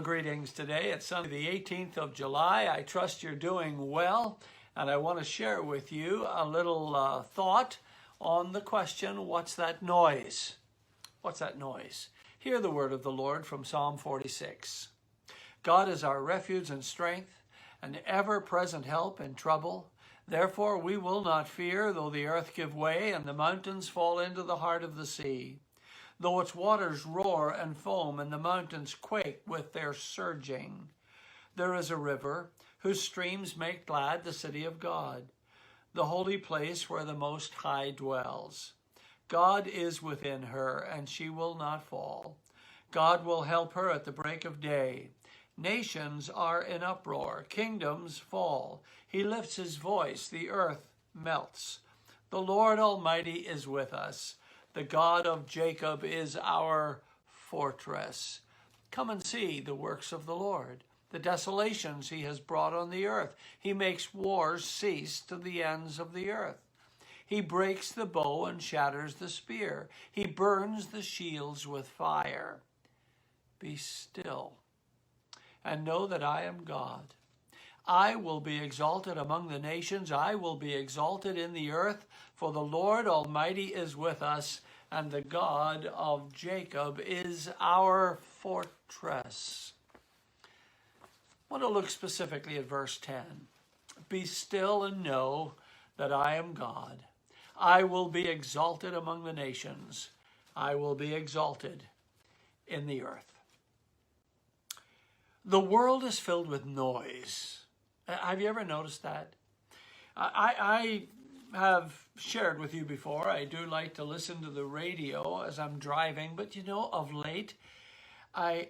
greetings today. It's Sunday the 18th of July. I trust you're doing well, and I want to share with you a little thought on the question, what's that noise? What's that noise? Hear the word of the Lord from Psalm 46. God is our refuge and strength, an ever-present help in trouble. Therefore we will not fear, though the earth give way and the mountains fall into the heart of the sea. Though its waters roar and foam and the mountains quake with their surging. There is a river whose streams make glad the city of God, the holy place where the Most High dwells. God is within her, and she will not fall. God will help her at the break of day. Nations are in uproar, kingdoms fall. He lifts his voice, the earth melts. The Lord Almighty is with us. The God of Jacob is our fortress. Come and see the works of the Lord, the desolations he has brought on the earth. He makes wars cease to the ends of the earth. He breaks the bow and shatters the spear. He burns the shields with fire. Be still and know that I am God. I will be exalted among the nations. I will be exalted in the earth, for the Lord Almighty is with us, and the God of Jacob is our fortress. I want to look specifically at verse 10. Be still and know that I am God. I will be exalted among the nations. I will be exalted in the earth. The world is filled with noise. Have you ever noticed that? I have shared with you before, I do like to listen to the radio as I'm driving, but you know, of late, I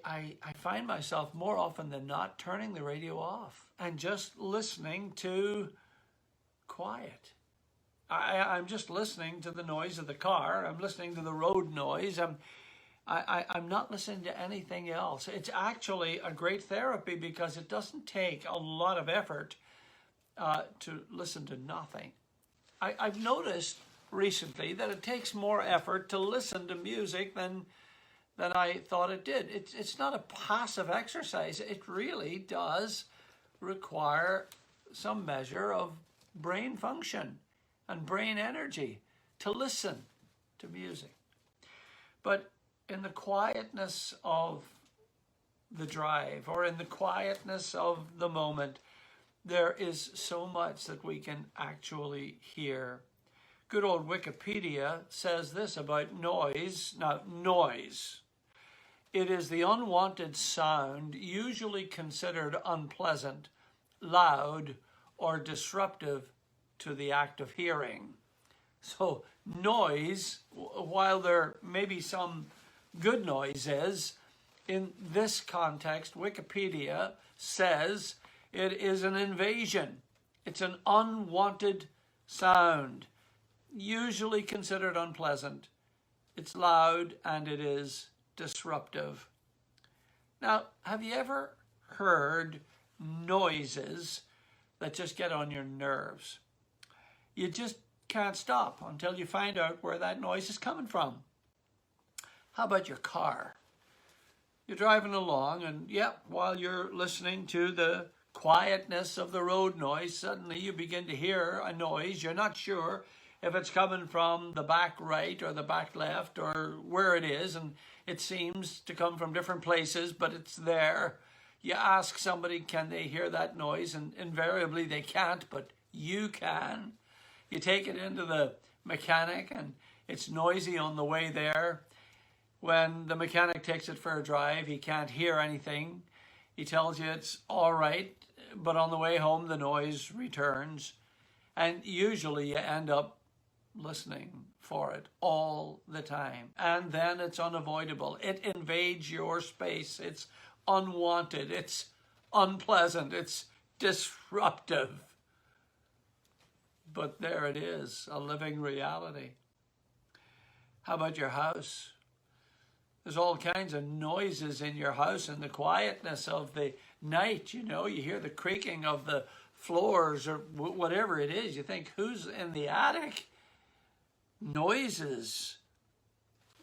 find myself more often than not turning the radio off and just listening to quiet. I'm just listening to the noise of the car. I'm listening to the road noise. I'm not listening to anything else. It's actually a great therapy because it doesn't take a lot of effort to listen to nothing. I've noticed recently that it takes more effort to listen to music than I thought it did. It's not a passive exercise. It really does require some measure of brain function and brain energy to listen to music. But in the quietness of the drive or in the quietness of the moment, there is so much that we can actually hear. Good old Wikipedia says this about noise. Now, noise. It is the unwanted sound usually considered unpleasant, loud, or disruptive to the act of hearing. So noise, while there may be some good noises, in this context, Wikipedia says it is an invasion. It's an unwanted sound, usually considered unpleasant. It's loud and it is disruptive. Now, have you ever heard noises that just get on your nerves? You just can't stop until you find out where that noise is coming from. How about your car? You're driving along and while you're listening to the quietness of the road noise, suddenly you begin to hear a noise. You're not sure if it's coming from the back right or the back left or where it is, and it seems to come from different places, but it's there. You ask somebody, can they hear that noise? And invariably they can't, but you can. You take it into the mechanic and it's noisy on the way there. When the mechanic takes it for a drive, he can't hear anything. He tells you it's all right, but on the way home, the noise returns. And usually you end up listening for it all the time. And then it's unavoidable. It invades your space. It's unwanted. It's unpleasant. It's disruptive. But there it is, a living reality. How about your house? There's all kinds of noises in your house in the quietness of the night. You know, you hear the creaking of the floors or whatever it is. You think, who's in the attic? Noises.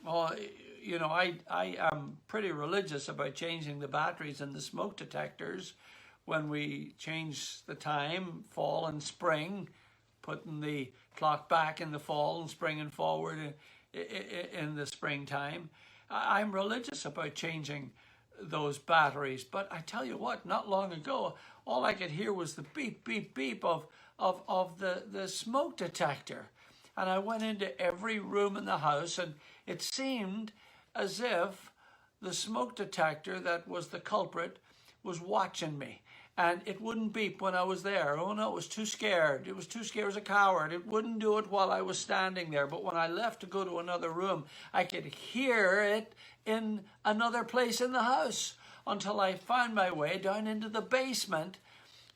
Well, you know, I am pretty religious about changing the batteries in the smoke detectors when we change the time, fall and spring, putting the clock back in the fall and springing forward in the springtime. I'm religious about changing those batteries, but I tell you what, not long ago, all I could hear was the beep, beep, beep of the smoke detector. And I went into every room in the house, and it seemed as if the smoke detector that was the culprit was watching me. And it wouldn't beep when I was there. Oh no, it was too scared. It was too scared. It was a coward. It wouldn't do it while I was standing there. But when I left to go to another room, I could hear it in another place in the house until I found my way down into the basement.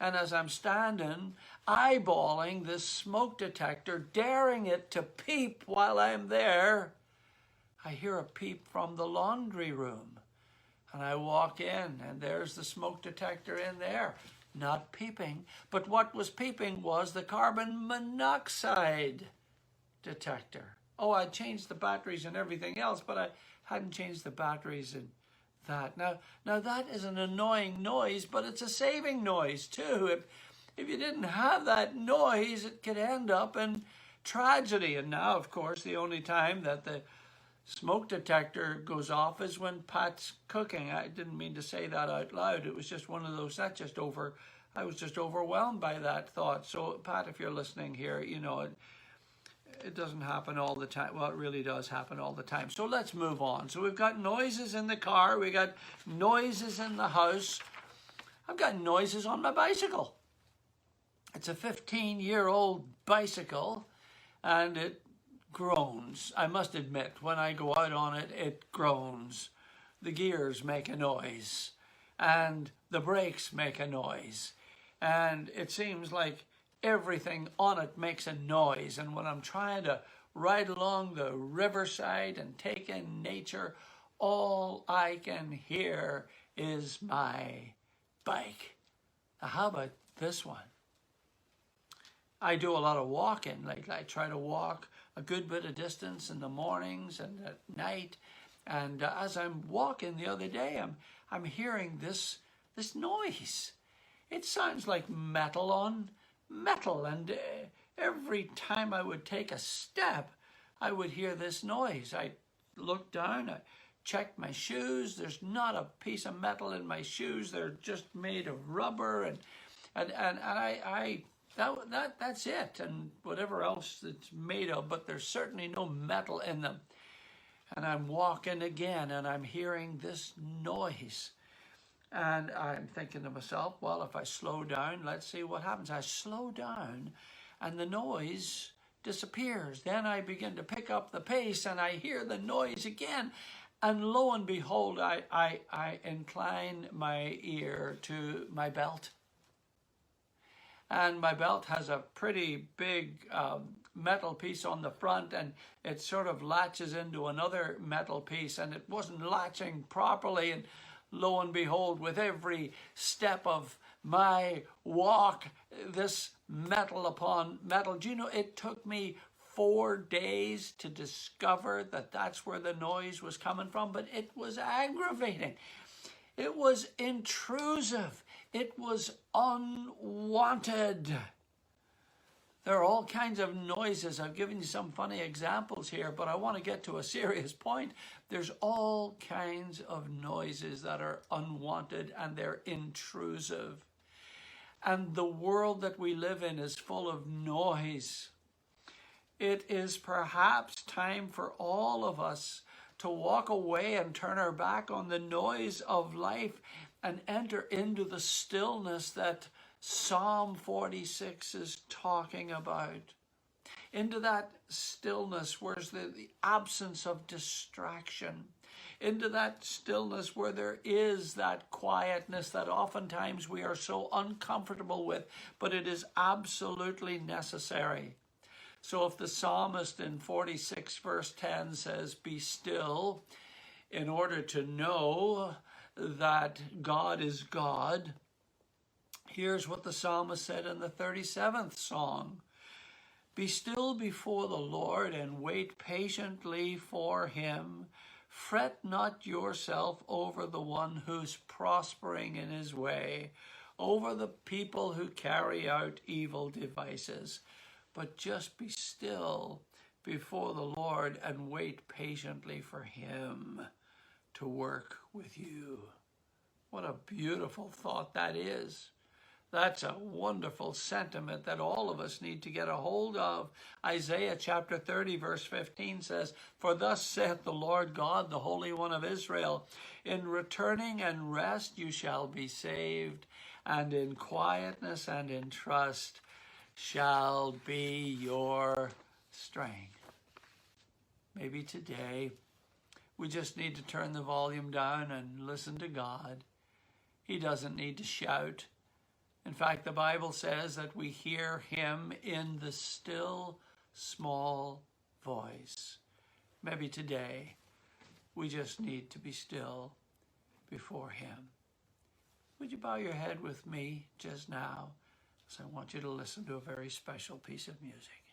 And as I'm standing, eyeballing this smoke detector, daring it to peep while I'm there, I hear a peep from the laundry room. And I walk in, and there's the smoke detector in there, not peeping. But what was peeping was the carbon monoxide detector. Oh, I changed the batteries and everything else, but I hadn't changed the batteries in that. Now that is an annoying noise, but it's a saving noise too. If you didn't have that noise, it could end up in tragedy. And now, of course, the only time that the smoke detector goes off is when Pat's cooking. I didn't mean to say that out loud. It was just one of those, I was just overwhelmed by that thought. So Pat, if you're listening here, you know, it doesn't happen all the time. Well, it really does happen all the time. So let's move on. So we've got noises in the car. We got noises in the house. I've got noises on my bicycle. It's a 15-year-old bicycle, and it groans. I must admit, when I go out on it, it groans. The gears make a noise, and the brakes make a noise, and it seems like everything on it makes a noise. And when I'm trying to ride along the riverside and take in nature, all I can hear is my bike. Now, how about this one? I do a lot of walking. Like I try to walk a good bit of distance in the mornings and at night. And as I'm walking the other day, I'm hearing this noise. It sounds like metal on metal. And every time I would take a step, I would hear this noise. I look down, I check my shoes. There's not a piece of metal in my shoes. They're just made of rubber, and that's it, and whatever else it's made of, but there's certainly no metal in them. And I'm walking again, and I'm hearing this noise. And I'm thinking to myself, well, if I slow down, let's see what happens. I slow down, and the noise disappears. Then I begin to pick up the pace, and I hear the noise again. And lo and behold, I incline my ear to my belt. And my belt has a pretty big metal piece on the front, and it sort of latches into another metal piece, and it wasn't latching properly. And lo and behold, with every step of my walk, this metal upon metal. Do you know, it took me 4 days to discover that that's where the noise was coming from, but it was aggravating. It was intrusive. It was unwanted. There are all kinds of noises. I've given you some funny examples here, but I want to get to a serious point. There's all kinds of noises that are unwanted, and they're intrusive. And the world that we live in is full of noise. It is perhaps time for all of us to walk away and turn our back on the noise of life and enter into the stillness that Psalm 46 is talking about. Into that stillness where there's the absence of distraction. Into that stillness where there is that quietness that oftentimes we are so uncomfortable with, but it is absolutely necessary. So if the psalmist in 46 verse 10 says, "Be still," in order to know that God is God, here's what the psalmist said in the 37th song. "Be still before the Lord and wait patiently for him. Fret not yourself over the one who's prospering in his way, over the people who carry out evil devices, but just be still before the Lord and wait patiently for him to work with you. What a beautiful thought that is. That's a wonderful sentiment that all of us need to get a hold of. Isaiah chapter 30 verse 15 says, "For thus saith the Lord God, the Holy One of Israel, in returning and rest you shall be saved, and in quietness and in trust shall be your strength." Maybe today we just need to turn the volume down and listen to God. He doesn't need to shout. In fact, the Bible says that we hear him in the still, small voice. Maybe today we just need to be still before him. Would you bow your head with me just now? So I want you to listen to a very special piece of music.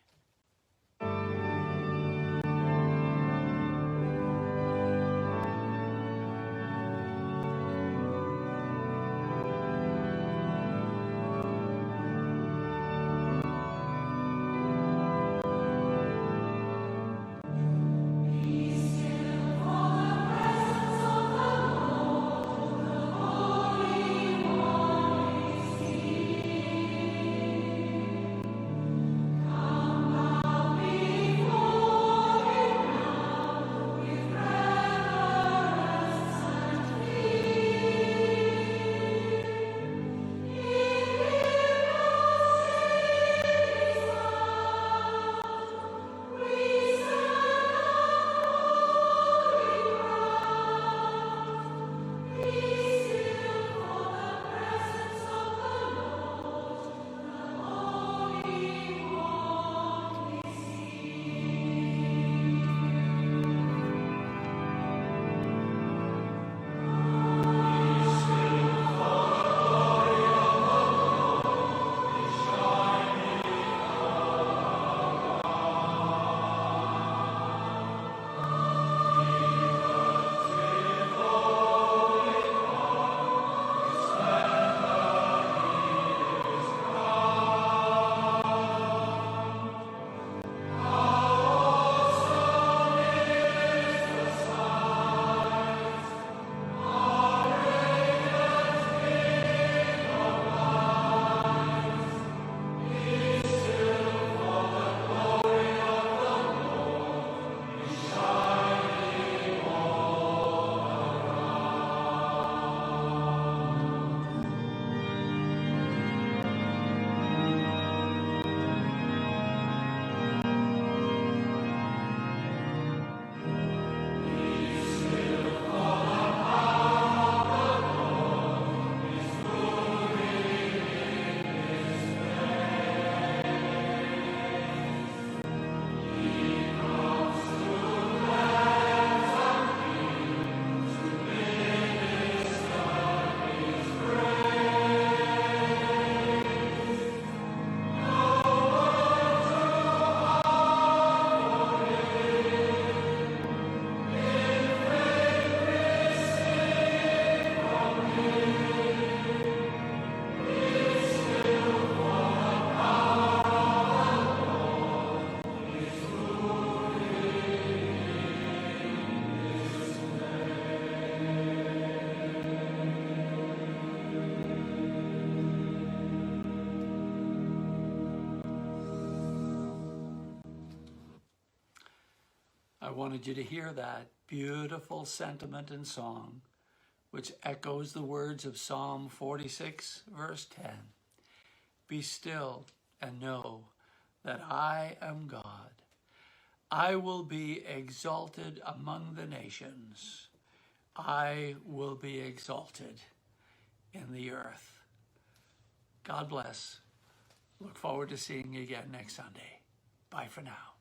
I wanted you to hear that beautiful sentiment and song, which echoes the words of Psalm 46, verse 10. Be still and know that I am God. I will be exalted among the nations. I will be exalted in the earth. God bless. Look forward to seeing you again next Sunday. Bye for now.